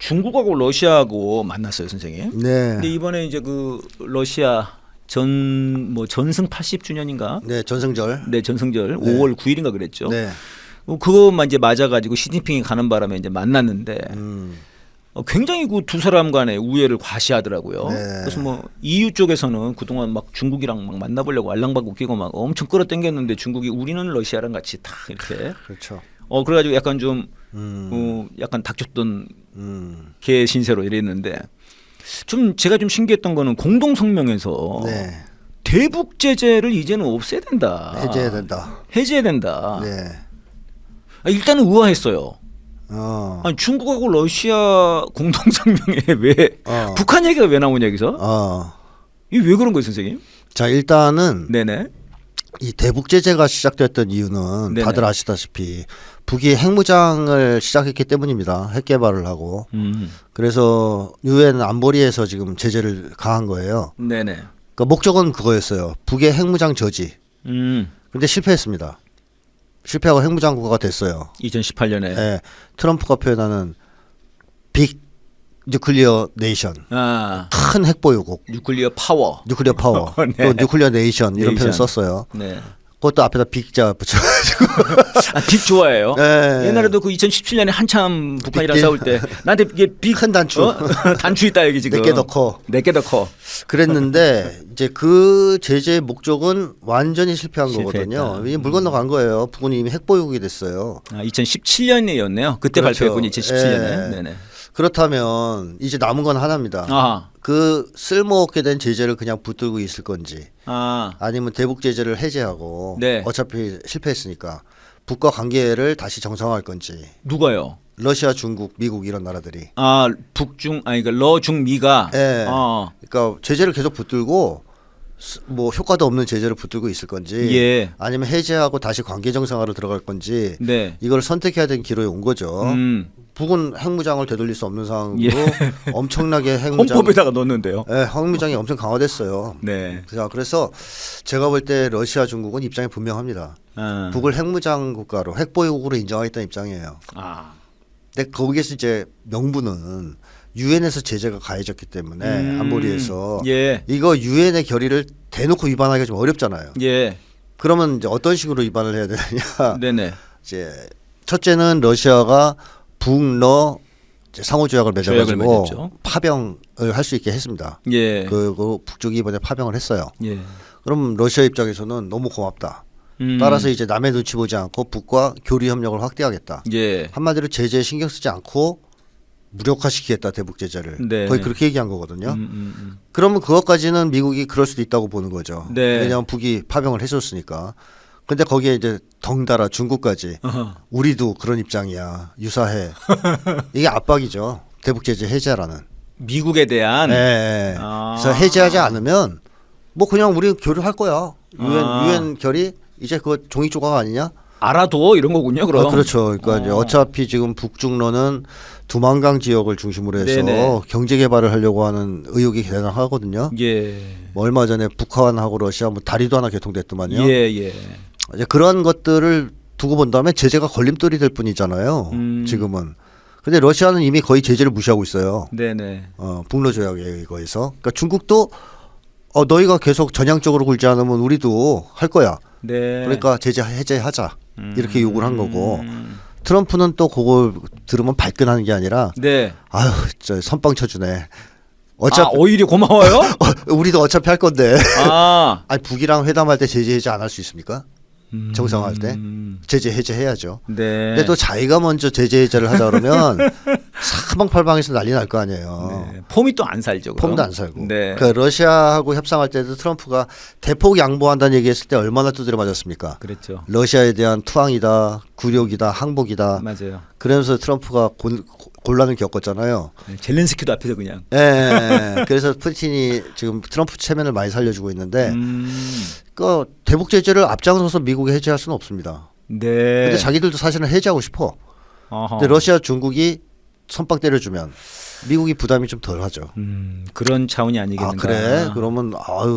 중국하고 러시아하고 만났어요, 선생님. 네. 근데 이번에 이제 그 러시아 전승 80주년인가? 네, 전승절. 네, 전승절 네. 5월 9일인가 그랬죠. 네. 그것만 이제 맞아가지고 시진핑이 가는 바람에 이제 만났는데 굉장히 그 두 사람 간의 우애를 과시하더라고요. 네. 그래서 뭐 EU 쪽에서는 그동안 막 중국이랑 막 만나보려고 알랑방구 끼고 막 엄청 끌어당겼는데 중국이 우리는 러시아랑 같이 다 이렇게 그렇죠. 그래가지고 약간 좀 약간 닥쳤던 개 신세로 이랬는데 좀 제가 좀 신기했던 거는 공동 성명에서 네. 대북 제재를 이제는 없애야 된다. 해제해야 된다. 해제해야 된다. 네. 일단은 의아했어요. 아니, 중국하고 러시아 공동 성명에 왜 북한 얘기가 왜 나오냐 여기서? 이게 왜 그런 거예요, 선생님? 자, 일단은 네네. 이 대북 제재가 시작됐던 이유는 네네. 다들 아시다시피 북이 핵무장을 시작했기 때문입니다. 핵 개발을 하고. 그래서 유엔 안보리에서 지금 제재를 가한 거예요. 네네. 그러니까 목적은 그거였어요. 북의 핵무장 저지. 근데 실패했습니다. 실패하고 핵무장 국가가 됐어요. 2018년에. 네, 트럼프가 표현하는 빅 뉴클리어 네이션. 큰 핵보유국. 뉴클리어 파워. 뉴클리어 파워. 네. 또 뉴클리어 네이션 이런 네이션. 표현 썼어요. 네. 그것도 앞에다 빅자 붙여가지고. 빅 좋아해요. 네. 옛날에도 그 2017년에 한참 북한이랑 빅 싸울 때 나한테 이게 빅 큰 단추. 단추 있다 여기 지금. 내게 더 커. 내게 더 커. 그랬는데 이제 그 제재의 목적은 완전히 실패한 실패했다. 거거든요. 이게 물 건너간 거예요. 북은 이미 핵보유국이 됐어요. 2017년이었네요. 그때 그렇죠. 발표했군요. 2017년에. 예. 네네. 그렇다면 이제 남은 건 하나입니다. 아하. 그 쓸모없게 된 제재를 그냥 붙들고 있을 건지 아. 아니면 대북 제재를 해제하고 네. 어차피 실패했으니까 북과 관계를 다시 정상화할 건지 누가요? 러시아, 중국, 미국 이런 나라들이 북중 그러니까 러중미가. 예. 그러니까 제재를 계속 붙들고 뭐 효과도 없는 제재를 붙들고 있을 건지 예. 아니면 해제하고 다시 관계 정상화로 들어갈 건지 네. 이걸 선택해야 되는 기로에 온 거죠. 음. 북은 핵무장을 되돌릴 수 없는 상황으로 예. 엄청나게 핵무장 헌법에다가 넣었는데요. 예, 핵무장이 엄청 강화됐어요. 네. 자, 그래서 제가 볼 때 러시아, 중국은 입장이 분명합니다. 북을 핵무장 국가로 핵보유국으로 인정하겠다는 입장이에요. 근데 거기에서 이제 명분은 유엔에서 제재가 가해졌기 때문에 안보리에서 예. 이거 유엔의 결의를 대놓고 위반하기가 좀 어렵잖아요. 예. 그러면 이제 어떤 식으로 위반을 해야 되느냐? 네네. 이제 첫째는 러시아가 북러 상호조약을 맺어가지고 맺었죠. 파병을 할 수 있게 했습니다. 예. 그 북쪽이 이번에 파병을 했어요. 예. 그럼 러시아 입장에서는 너무 고맙다. 따라서 이제 남의 눈치 보지 않고 북과 교류 협력을 확대하겠다. 예. 한마디로 제재에 신경 쓰지 않고 무력화시키겠다 대북 제재를. 네. 거의 그렇게 얘기한 거거든요. 그러면 그것까지는 미국이 그럴 수도 있다고 보는 거죠. 네. 왜냐하면 북이 파병을 해줬으니까. 근데 거기에 이제 덩달아 중국까지 우리도 그런 입장이야. 유사해. 이게 압박이죠. 대북 제재 해제라는. 미국에 대한. 네. 그래서 해제하지 않으면 뭐 그냥 우리 교류할 거야. 유엔 결의 이제 그거 종이 조각 아니냐? 알아둬 이런 거군요. 그럼. 그렇죠. 그러니까 이제 어차피 지금 북중러는 두만강 지역을 중심으로 해서 네네. 경제 개발을 하려고 하는 의욕이 대단하거든요. 예. 뭐 얼마 전에 북한하고 러시아 뭐 다리도 하나 개통됐더만요. 예. 예. 이제 그런 것들을 두고 본다면 제재가 걸림돌이 될 뿐이잖아요. 지금은. 근데 러시아는 이미 거의 제재를 무시하고 있어요. 네네. 북러 조약에 의거해서. 그러니까 중국도 너희가 계속 전향적으로 굴지 않으면 우리도 할 거야. 네. 그러니까 제재 해제하자. 이렇게 요구를 한 거고. 트럼프는 또 그걸 들으면 발끈하는 게 아니라 네. 아유, 저 선빵 쳐주네. 오히려 고마워요? 우리도 어차피 할 건데. 아. 아니 북이랑 회담할 때 제재 해제 안 할 수 있습니까? 정상화할 때 제재 해제해야죠. 네. 근데 또 자기가 먼저 제재 해제를 하자 그러면 사방팔방에서 난리 날 거 아니에요. 네. 폼이 또 안 살죠. 그럼? 폼도 안 살고. 네. 그러니까 러시아하고 협상할 때도 트럼프가 대폭 양보한다는 얘기했을 때 얼마나 두드려 맞았습니까? 그랬죠. 러시아에 대한 투항이다, 굴욕이다, 항복이다. 맞아요. 그러면서 트럼프가 곤란을 겪었잖아요. 젤렌스키도 앞에서 그냥. 예. 그래서 푸틴이 지금 트럼프 체면을 많이 살려주고 있는데, 그 대북 제재를 앞장서서 미국이 해제할 수는 없습니다. 네. 근데 자기들도 사실은 해제하고 싶어. 어허. 근데 러시아, 중국이 선빵 때려주면 미국이 부담이 좀 덜하죠. 그런 차원이 아니겠는가. 그래? 그러면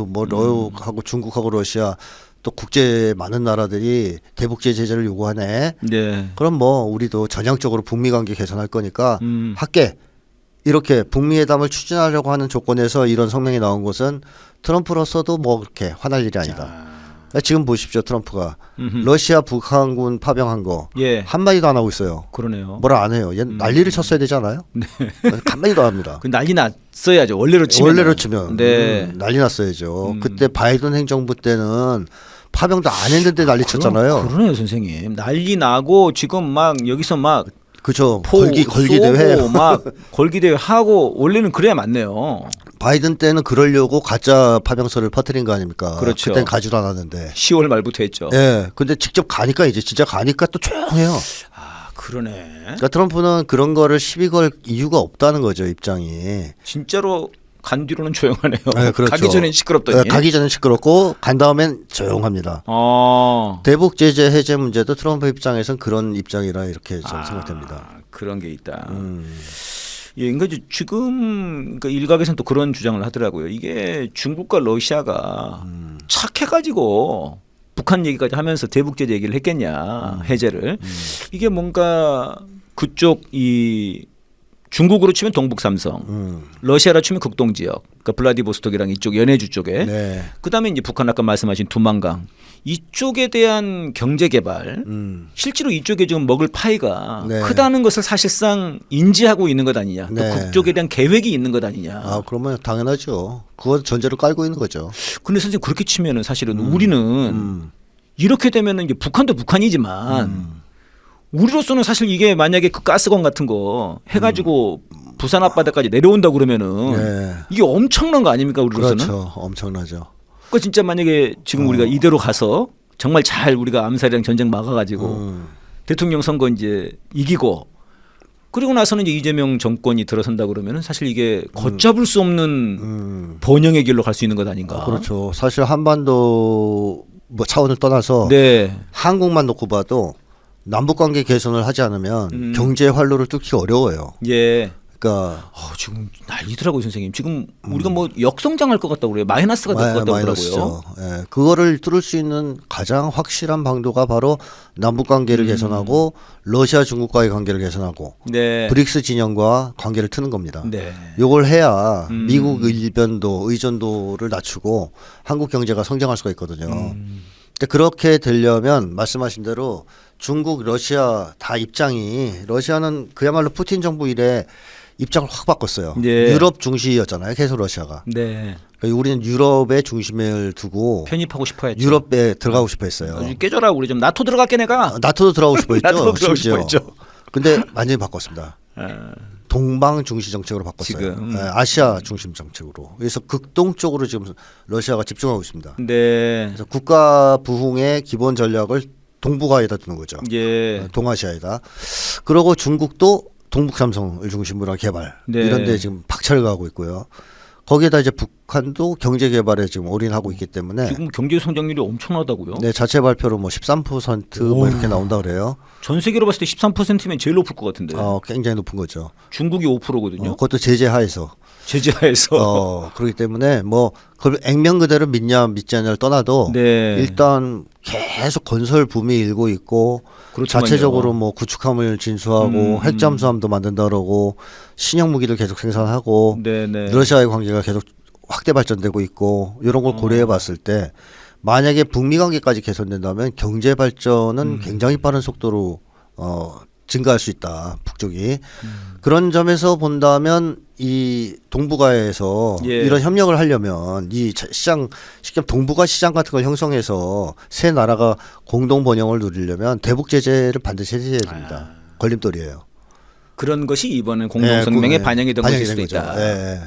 뭐 너하고 중국하고 러시아 또 국제 많은 나라들이 대북 제재를 요구하네. 네. 그럼 뭐 우리도 전향적으로 북미 관계 개선할 거니까 할게. 이렇게 북미 회담을 추진하려고 하는 조건에서 이런 성명이 나온 것은 트럼프로서도 뭐 그렇게 화날 일이 아니다. 지금 보십시오. 트럼프가 러시아 북한군 파병한 거 예. 한마디도 안 하고 있어요. 그러네요. 뭐라 안 해요. 얘 난리를 쳤어야 되잖아요. 네. 한마디도 안 합니다. 그 난리 났어야죠. 원래로 치면. 네. 난리 났어야죠. 그때 바이든 행정부 때는 파병도 안 했는데 난리 쳤잖아요. 그러네요, 선생님. 난리 나고 지금 막 여기서 막 그죠. 걸기 대회 막 걸기 대회 하고 원래는 그래야 맞네요. 바이든 때는 그러려고 가짜 파병설을 퍼뜨린 거 아닙니까? 그렇죠. 그때는 가지도 않았는데. 10월 말부터 했죠. 예. 근데 직접 가니까 이제 진짜 가니까 또 조용해요. 아, 그러네. 그러니까 트럼프는 그런 거를 시비 걸 이유가 없다는 거죠, 입장이. 진짜로 간 뒤로는 조용하네요. 네, 그렇죠. 가기 전엔 시끄럽더니. 네, 가기 전엔 시끄럽고 간 다음엔 조용합니다. 대북 제재 해제 문제도 트럼프 입장에서는 그런 입장이라 이렇게 좀 생각됩니다. 그런 게 있다. 예, 그러니까 지금 그러니까 일각에서는 또 그런 주장을 하더라고요. 이게 중국과 러시아가 착해가지고 북한 얘기까지 하면서 대북 제재 얘기를 했겠냐, 해제를. 이게 뭔가 그쪽 이 중국으로 치면 동북 삼성, 러시아로 치면 극동 지역, 그러니까 블라디보스톡이랑 이쪽 연해주 쪽에, 네. 그다음에 이제 북한 아까 말씀하신 두만강 이쪽에 대한 경제 개발, 실제로 이쪽에 지금 먹을 파이가 네. 크다는 것을 사실상 인지하고 있는 것 아니냐, 네. 또 그쪽에 대한 계획이 있는 것 아니냐. 아, 그러면 당연하죠. 그거 전제로 깔고 있는 거죠. 근데 선생님 그렇게 치면은 사실은 우리는 이렇게 되면은 이제 북한도 북한이지만. 우리로서는 사실 이게 만약에 그 가스관 같은 거 해가지고 부산 앞바다까지 내려온다 그러면은 네. 이게 엄청난 거 아닙니까 우리로서는? 그렇죠. 엄청나죠. 그 진짜 만약에 지금 우리가 이대로 가서 정말 잘 우리가 암살이랑 전쟁 막아가지고 대통령 선거 이제 이기고 그리고 나서는 이제 이재명 정권이 들어선다 그러면은 사실 이게 걷잡을 수 없는 번영의 길로 갈 수 있는 것 아닌가? 그렇죠. 사실 한반도 뭐 차원을 떠나서 네. 한국만 놓고 봐도 남북 관계 개선을 하지 않으면 경제 활로를 뚫기 어려워요. 예. 그러니까 지금 난리더라고요, 선생님. 지금 우리가 뭐 역성장할 것 같다고 그래요. 마이너스가 될 것 같다고 그러고요. 예, 그거를 뚫을 수 있는 가장 확실한 방도가 바로 남북 관계를 개선하고 러시아 중국과의 관계를 개선하고 네. 브릭스 진영과 관계를 트는 겁니다. 네. 요걸 해야 미국 일변도 의존도를 낮추고 한국 경제가 성장할 수가 있거든요. 근데 그렇게 되려면 말씀하신 대로 중국, 러시아 다 입장이 러시아는 그야말로 푸틴 정부 이래 입장을 확 바꿨어요. 네. 유럽 중시였잖아요. 계속 러시아가. 네. 그러니까 우리는 유럽에 중심을 두고 편입하고 싶어했죠. 유럽에 들어가고 싶어 했어요. 깨져라 우리 좀 나토 들어갈게 내가. 나토도 들어가고 싶어 했죠. 나토도 들어가고 싶어 했죠. 근데 완전히 바꿨습니다. 동방 중시 정책으로 바꿨어요. 지금. 네, 아시아 중심 정책으로. 그래서 극동 쪽으로 지금 러시아가 집중하고 있습니다. 네. 그래서 국가 부흥의 기본 전략을 동북아에다 두는 거죠. 예. 동아시아에다. 그리고 중국도 동북 삼성을 중심으로 한 개발 네. 이런 데 지금 박차를 가하고 있고요. 거기에다 이제 북한도 경제 개발에 지금 올인하고 있기 때문에 지금 경제 성장률이 엄청나다고요? 네, 자체 발표로 뭐 13%뭐 이렇게 나온다 그래요. 전 세계로 봤을 때 13%면 제일 높을 것 같은데. 굉장히 높은 거죠. 중국이 5%거든요. 그것도 제재 하에서. 제재하에서. 그렇기 때문에 뭐 그걸 액면 그대로 믿냐 믿지 않냐를 떠나도 네. 일단 계속 건설 붐이 일고 있고 그렇지만요. 자체적으로 뭐 구축함을 진수하고 핵잠수함도 만든다 그러고 신형 무기를 계속 생산하고 네네. 러시아의 관계가 계속 확대 발전되고 있고 이런 걸 고려해 봤을 때 만약에 북미 관계까지 개선된다면 경제 발전은 굉장히 빠른 속도로 증가할 수 있다. 북쪽이. 그런 점에서 본다면 이 동북아에서 예. 이런 협력을 하려면 이 시장, 쉽게 동북아 시장 같은 걸 형성해서 세 나라가 공동 번영을 누리려면 대북 제재를 반드시 해줘야 됩니다. 걸림돌이에요. 그런 것이 이번에 공동성명에 반영이 된 것일 수도 있다. 네.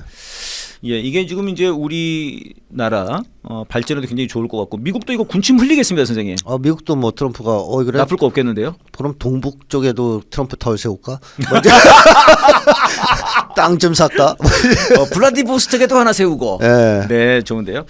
예, 이게 지금 이제 우리나라 발전에도 굉장히 좋을 것 같고 미국도 이거 군침 흘리겠습니다, 선생님. 미국도 뭐 트럼프가 그래? 나쁠 거 없겠는데요? 그럼 동북 쪽에도 트럼프 타월 세울까? 땅 좀 살까? 블라디보스톡에도 하나 세우고. 네, 좋은데요.